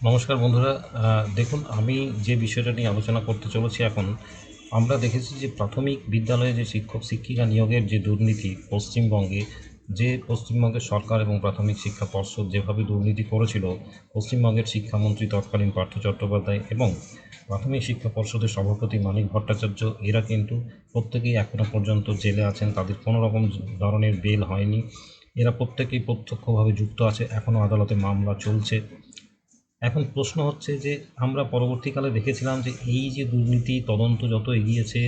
নমস্কার বন্ধুরা। দেখুন, আমি যে বিষয়টা নিয়ে আলোচনা করতে চলেছি এখন, আমরা দেখেছি যে প্রাথমিক বিদ্যালয়ে যে শিক্ষক শিক্ষিকা নিয়োগের যে দুর্নীতি পশ্চিমবঙ্গে, যে পশ্চিমবঙ্গের সরকার এবং প্রাথমিক শিক্ষা পর্ষদ যেভাবে দুর্নীতি করেছিল, পশ্চিমবঙ্গের শিক্ষামন্ত্রী তৎকালীন পার্থ চট্টোপাধ্যায় এবং প্রাথমিক শিক্ষা পর্ষদের সভাপতি মানিক ভট্টাচার্য, এরা কিন্তু প্রত্যেকেই এখনও পর্যন্ত জেলে আছেন, তাদের কোনো রকম ধরনের বেল হয়নি। এরা প্রত্যেকেই প্রত্যক্ষভাবে যুক্ত আছে, এখনও আদালতে মামলা চলছে। এখন প্রশ্ন হচ্ছে যে আমরা পরবর্তীকালে দেখেছিলাম যে এই যে দুর্নীতি তদন্ত যত এগিয়েছে,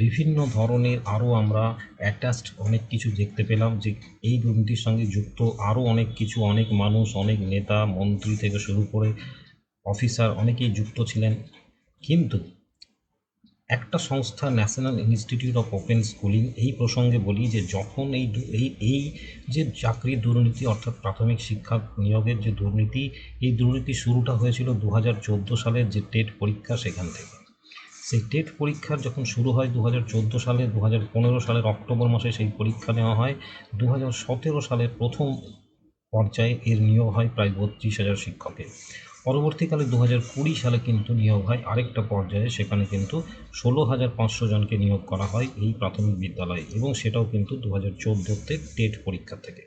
বিভিন্ন ধরনের আরও আমরা অ্যাটাচড অনেক কিছু দেখতে পেলাম, যে এই দুর্নীতির সঙ্গে যুক্ত আরও অনেক কিছু, অনেক মানুষ, অনেক নেতা মন্ত্রী থেকে শুরু করে অফিসার অনেকেই যুক্ত ছিলেন। কিন্তু একটা সংস্থা national institute of open schooling, এই প্রসঙ্গে বলি যে যখন এই যে চাকরির দুর্নীতি অর্থাৎ প্রাথমিক শিক্ষা নিয়োগের যে দুর্নীতি, এই দুর্নীতি শুরুটা হয়েছিল 2014 সালের যে টেট পরীক্ষা সেখান থেকে। সেই টেট পরীক্ষার যখন শুরু হয় 2014 সালে, 2015 সালের অক্টোবর মাসে সেই পরীক্ষা নেওয়া হয়। 2017 সালের প্রথম পর্যায়ে এর নিয়োগ হয় প্রায় 32,000 শিক্ষকের। পরবর্তীকালে 2020 সালে কিন্তু নিয়োগ হয় আরেকটা পর্যায়ে, সেখানে কিন্তু 16,500 জনকে নিয়োগ করা হয় এই প্রাথমিক বিদ্যালয়ে, এবং সেটাও কিন্তু 2014-তে টেট পরীক্ষা থেকে।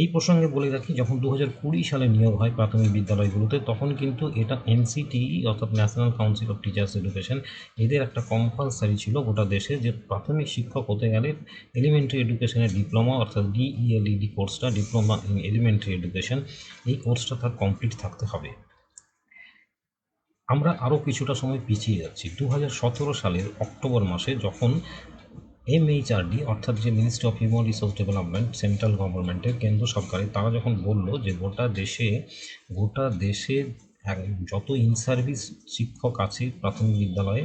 এই প্রসঙ্গে বলে রাখি, যখন 2020 সালে নিয়োগ হয় প্রাথমিক বিদ্যালয়গুলোতে, তখন কিন্তু এটা এনসিটিই অর্থাৎ national council of teachers education, এদের একটা কম্পালসারি ছিল গোটা দেশে, যে প্রাথমিক শিক্ষক হতে গেলে এলিমেন্টারি এডুকেশনের ডিপ্লোমা অর্থাৎ ডিইএলইডি কোর্সটা, ডিপ্লোমা ইন এলিমেন্টারি এডুকেশন, এই কোর্সটা তার কমপ্লিট থাকতে হবে। আমরা আরও কিছুটা সময় পিছিয়ে যাচ্ছি। 2017 সালের অক্টোবর মাসে যখন এমএইচআরডি অর্থাৎ যে ministry of human resource development, central গভর্নমেন্টের, কেন্দ্র সরকারের, তারা যখন বলল যে গোটা দেশে যত ইন সার্ভিস শিক্ষক আছে প্রাথমিক বিদ্যালয়ে,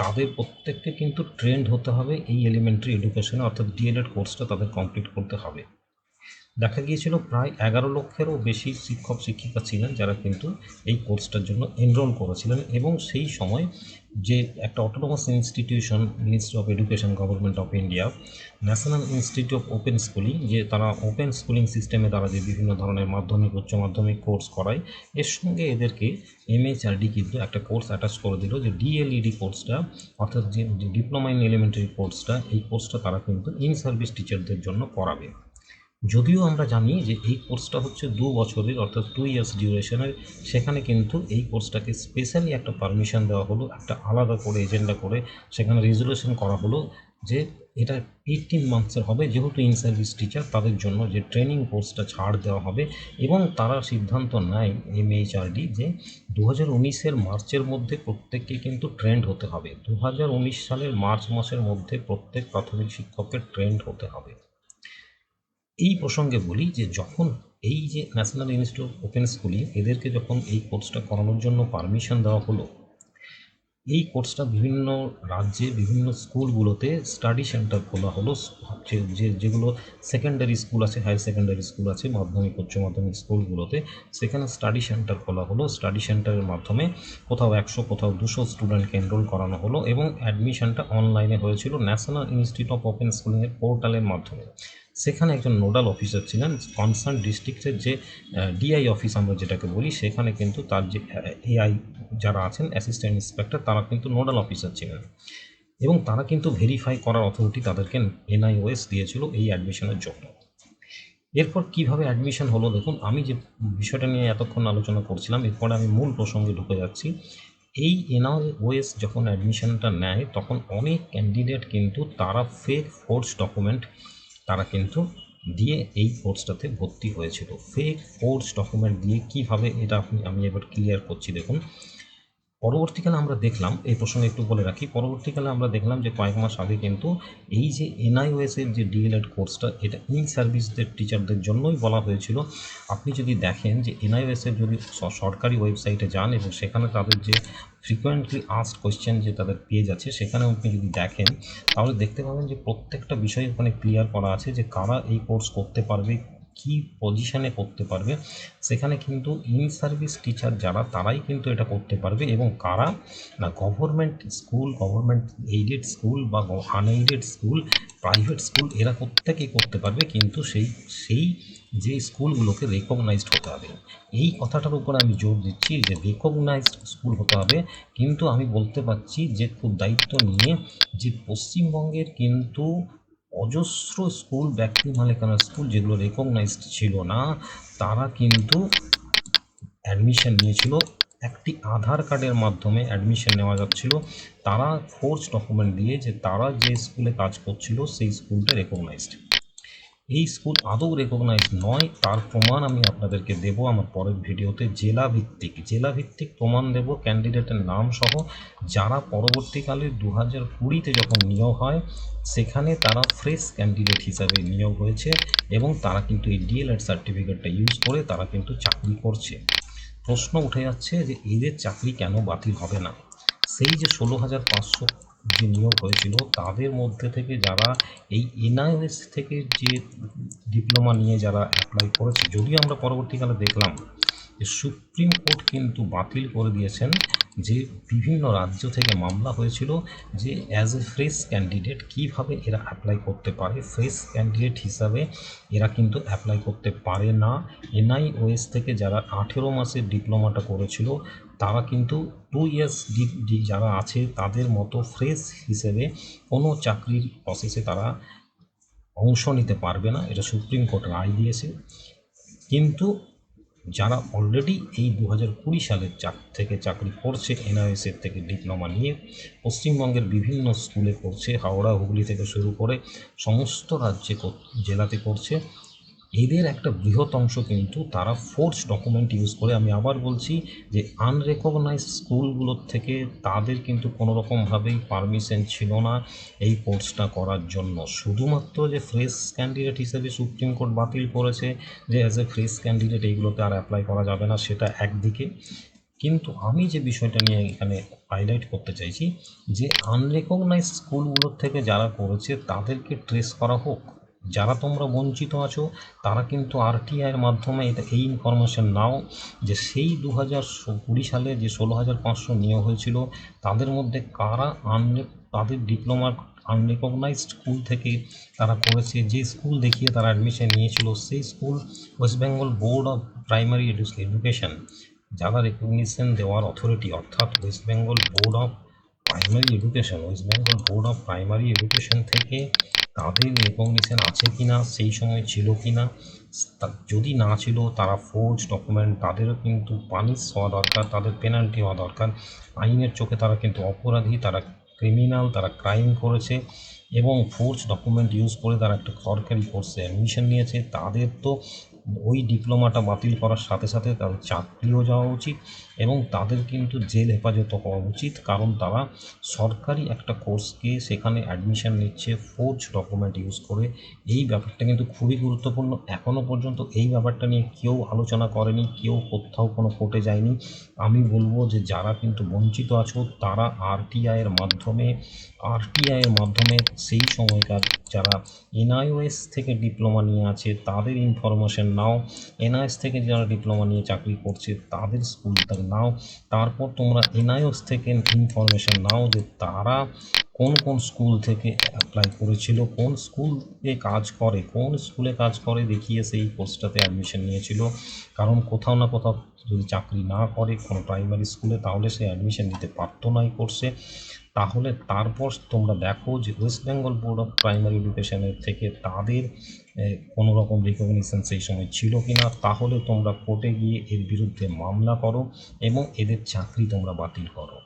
তাদের প্রত্যেককে কিন্তু ট্রেন্ড হতে হবে এই এলিমেন্টারি এডুকেশনে, অর্থাৎ ডিএলএড কোর্সটা তাদের কমপ্লিট করতে হবে। দেখা গিয়েছিল প্রায় 11 লক্ষেরও বেশি শিক্ষক শিক্ষিকা ছিলেন যারা কিন্তু এই কোর্সটার জন্য এনরোল করেছিলেন, এবং সেই সময় যে একটা autonomous institution, ministry of education, government of India, national institute of open schooling, যে তারা ওপেন স্কুলিং সিস্টেমে তারা যে বিভিন্ন ধরনের মাধ্যমিক উচ্চ মাধ্যমিক কোর্স করায়, এর সঙ্গে এদেরকে এমএইচআরডি কিন্তু একটা কোর্স অ্যাটাচ করে দিল, যে ডিএলইডি কোর্সটা অর্থাৎ যে ডিপ্লোমা ইন এলিমেন্টারি কোর্সটা, এই কোর্সটা তারা কিন্তু ইন সার্ভিস টিচারদের জন্য করাবে। যদিও আমরা জানি যে এই কোর্সটা হচ্ছে 2 বছরের, অর্থাৎ 2 ইয়ার্স ডিউরেশনের, সেখানে কিন্তু এই কোর্সটাকে স্পেশালি একটা পারমিশন দেওয়া হলো, একটা আলাদা করে এজেন্ডা করে সেখানে রেজুলেশন করা হলো যে এটা 18 মান্থসের হবে, যেহেতু ইন সার্ভিস টিচার তাদের জন্য যে ট্রেনিং কোর্সটা ছাড় দেওয়া হবে। এবং তারা সিদ্ধান্ত নেয় এমএইচআরডি যে 2019-এর মার্চের মধ্যে প্রত্যেককে কিন্তু ট্রেন্ড হতে হবে, 2019 সালের মার্চ মাসের মধ্যে প্রত্যেক প্রাথমিক শিক্ষকের ট্রেন্ড হতে হবে। এই প্রসঙ্গে বলি যে যখন এই যে national institute of open schooling, এদেরকে যখন এই কোর্সটা করানোর জন্য পারমিশন দেওয়া হলো, এই কোর্সটা বিভিন্ন রাজ্যে বিভিন্ন স্কুলগুলোতে স্টাডি সেন্টার খোলা হলো। যেগুলো সেকেন্ডারি স্কুল আছে, হায়ার সেকেন্ডারি স্কুল আছে, মাধ্যমিক উচ্চ মাধ্যমিক স্কুলগুলোতে, সেখানে স্টাডি সেন্টার খোলা হলো। স্টাডি সেন্টারের মাধ্যমে কোথাও 100 কোথাও 200 স্টুডেন্টকে এনরোল করানো হলো, এবং অ্যাডমিশনটা অনলাইনে হয়েছিল ন্যাশনাল ইনস্টিটিউট অফ ওপেন স্কুলিংয়ের পোর্টালের মাধ্যমে। সেখানে একজন নোডাল অফিসার ছিলেন, কনসার্ন ডিস্ট্রিক্টের যে ডিআই অফিস আমরা যেটাকে বলি, সেখানে কিন্তু তার যে এআই যারা আছেন, অ্যাসিস্ট্যান্ট ইন্সপেক্টর, তারা কিন্তু নোডাল অফিসার ছিলেন, এবং তারা কিন্তু ভেরিফাই করার অথরিটি তাদেরকে এনআইওএস দিয়েছিল এই অ্যাডমিশনের জন্য। এরপর কিভাবে অ্যাডমিশন হলো, দেখুন, আমি যে বিষয়টা নিয়ে এতক্ষণ আলোচনা করছিলাম, এরপরে আমি মূল প্রসঙ্গে ঢুকে যাচ্ছি। এই এনআইওএস যখন অ্যাডমিশনটা নেয়, তখন অনেক ক্যান্ডিডেট কিন্তু তারা ফেক ফোর্স ডকুমেন্ট তারা কিন্তু দিয়ে এই কোর্সটাতে ভর্তি হয়েছিল। ফেক ফোর্স ডকুমেন্ট দিয়ে কিভাবে, এটা আমি এবার ক্লিয়ার করছি। দেখুন, পরবর্তীকালে আমরা দেখলাম, এই প্রসঙ্গে একটু বলে রাখি, পরবর্তীকালে আমরা দেখলাম যে কয়েক মাস আগে কিন্তু এই যে এনআইওএসের যে ডিএলএড কোর্সটা, এটা ইন সার্ভিসদের টিচারদের জন্যই বলা হয়েছিল। আপনি যদি দেখেন যে এনআইওএসের যদি সরকারি ওয়েবসাইটে যান, এবং সেখানে তাদের যে ফ্রিকোয়েন্টলি আস্কড কোয়েশ্চেন যে তাদের পেজ আছে, সেখানে আপনি যদি দেখেন, তাহলে দেখতে পাবেন যে প্রত্যেকটা বিষয় ওখানে ক্লিয়ার করা আছে যে কারা এই কোর্স করতে পারবে, কি পজিশনে করতে পারবে, সেখানে কিন্তু ইন সার্ভিস টিচার যারা তারাই কিন্তু এটা করতে পারবে। এবং কারা না, government school, government aided school বা আনএইডেড স্কুল, প্রাইভেট স্কুল, এরা প্রত্যেকেই করতে পারবে, কিন্তু সেই সেই যে স্কুলগুলোকে রেকগনাইজড হতে হবে। এই কথাটার উপর আমি জোর দিচ্ছি যে রেকগনাইজড স্কুল হতে হবে। কিন্তু আমি বলতে পারছি যে খুব দায়িত্ব নিয়ে যে পশ্চিমবঙ্গের কিন্তু অজস্র স্কুল, ব্যক্তি মালিকানা স্কুল যেগুলো রেকগনাইজড ছিল না, তারা কিন্তু অ্যাডমিশন নিয়েছিল। একটি আধার কার্ডের মাধ্যমে অ্যাডমিশন নেওয়া যাচ্ছিল। তারা ফোর্স ডকুমেন্ট দিয়ে যে তারা যে স্কুলে কাজ করছিল সেই স্কুলটা রেকগনাইজড। এই স্কুল আদৌ রেকগনাইজড নয়, তার প্রমাণ আমি আপনাদেরকে দেব আমার পরের ভিডিওতে। জেলাভিত্তিক প্রমাণ দেব, ক্যান্ডিডেটের নাম সহ, যারা পরবর্তীকালে 2020-তে যখন নিয়োগ হয় সেখানে তারা ফ্রেশ ক্যান্ডিডেট হিসাবে নিয়োগ হয়েছে এবং তারা কিন্তু এই ডিএলএড সার্টিফিকেটটা ইউজ করে তারা কিন্তু চাকরি করছে। প্রশ্ন উঠে যাচ্ছে যে এদের চাকরি কেন বাতিল হবে না? সেই যে 16,500 যে নিয়োগ হয়েছিল তাদের মধ্যে থেকে যারা এই এনআইওএস থেকে যে ডিপ্লোমা নিয়ে যারা অ্যাপ্লাই করেছে, যদিও আমরা পরবর্তীকালে দেখলাম যে সুপ্রিম কোর্ট কিন্তু বাতিল করে দিয়েছেন যে বিভিন্ন রাজ্য থেকে মামলা হয়েছিল যে অ্যাজ এ ফ্রেশ ক্যান্ডিডেট কীভাবে এরা অ্যাপ্লাই করতে পারে। ফ্রেশ ক্যান্ডিডেট হিসাবে এরা কিন্তু অ্যাপ্লাই করতে পারে না। এনআইওএস থেকে যারা 18 মাসের ডিপ্লোমাটা করেছিল তারা কিন্তু 2 ইয়ার্স যারা আছে তাদের মতো ফ্রেশ হিসেবে কোনো চাকরির প্রসেসে তারা অংশ নিতে পারবে না, এটা সুপ্রিম কোর্ট রায় দিয়েছে। কিন্তু যারা অলরেডি এই 2020 সালের থেকে চাকরি করছে এনআইএসের থেকে ডিপ্লোমা নিয়ে, পশ্চিমবঙ্গের বিভিন্ন স্কুলে করছে, হাওড়া হুগলি থেকে শুরু করে সমস্ত রাজ্যে জেলাতে করছে, এদের একটা বৃহৎ অংশ কিন্তু তারা ফোর্স ডকুমেন্ট ইউজ করে, আমি আবার বলছি যে আনরেকগনাইজড স্কুলগুলোর থেকে তাদের কিন্তু কোনো রকমভাবেই পারমিশন ছিল না এই কোর্সটা করার জন্য। শুধুমাত্র যে ফ্রেশ ক্যান্ডিডেট হিসেবে সুপ্রিম কোর্ট বাতিল করেছে যে অ্যাজ এ ফ্রেশ ক্যান্ডিডেট এইগুলোতে আর অ্যাপ্লাই করা যাবে না, সেটা একদিকে। কিন্তু আমি যে বিষয়টা নিয়ে এখানে হাইলাইট করতে চাইছি যে আনরেকগনাইজড স্কুলগুলোর থেকে যারা করেছে তাদেরকে ট্রেস করা হোক। যারা তোমরা বঞ্চিত আছো তারা কিন্তু আরটিআইয়ের মাধ্যমে এই ইনফরমেশন নাও যে সেই 2020 সালে যে 16,500 নিয়োগ হয়েছিল তাদের মধ্যে কারা তাদের ডিপ্লোমার আনরেকগনাইজড স্কুল থেকে তারা করেছে, যে স্কুল দেখিয়ে তারা অ্যাডমিশন নিয়েছিল সেই school West Bengal board of primary education, যারা রেকগনিশন দেওয়ার অথরিটি, অর্থাৎ West Bengal board of primary education থেকে তাদের রেকগনিশন আছে কি না, সেই সময় ছিল কি না। যদি না ছিল তারা ফোর্জ ডকুমেন্ট, তাদেরও কিন্তু পানিশ হওয়া দরকার, তাদের পেনাল্টি হওয়া দরকার। আইনের চোখে তারা কিন্তু অপরাধী, তারা ক্রিমিনাল, তারা ক্রাইম করেছে এবং ফোর্জ ডকুমেন্ট ইউজ করে তারা একটা সরকারি কোর্সে অ্যাডমিশন নিয়েছে। তাদের তো ওই ডিপ্লোমাটা বাতিল করার সাথে সাথে তাদের চাকরিও যাওয়া উচিত এবং তাদের কিন্তু জেল হেফাজত হওয়া উচিত, কারণ তারা সরকারি একটা কোর্সকে সেখানে অ্যাডমিশন নিচ্ছে ফোর্জ ডকুমেন্ট ইউজ করে। এই ব্যাপারটা কিন্তু খুবই গুরুত্বপূর্ণ। এখনও পর্যন্ত এই ব্যাপারটা নিয়ে কেউ আলোচনা করেনি, কেউ কোথাও কোনো কোর্টে যায়নি। আমি বলবো যে যারা কিন্তু বঞ্চিত আছো তারা আরটিআইয়ের মাধ্যমে সেই সময়কার যারা এনআইওএস থেকে ডিপ্লোমা নিয়ে আছে তাদের ইনফরমেশন নাও, এনআইএস থেকে যারা ডিপ্লোমা নিয়ে চাকরি করছে তাদের স্কুলটা নাও, তারপর তোমরা এনআইওএস থেকে ইনফরমেশন নাও যে তারা কোন কোন স্কুল থেকে অ্যাপ্লাই করেছিল, কোন স্কুলে কাজ করে দেখিয়ে সেই কোর্সটাতে অ্যাডমিশন নিয়েছিল। কারণ কোথাও না কোথাও যদি চাকরি না করে কোনো প্রাইমারি স্কুলে তাহলে সে অ্যাডমিশন নিতে পারতো না এই কোর্সে। তাহলে তারপর তোমরা দেখো যে West Bengal board of primary এডুকেশনের থেকে তাদের কোনো রকম রেকগনিশন সেই সময় ছিল কি না, তাহলে তোমরা কোর্টে গিয়ে এর বিরুদ্ধে মামলা করো এবং এদের চাকরি তোমরা বাতিল করো।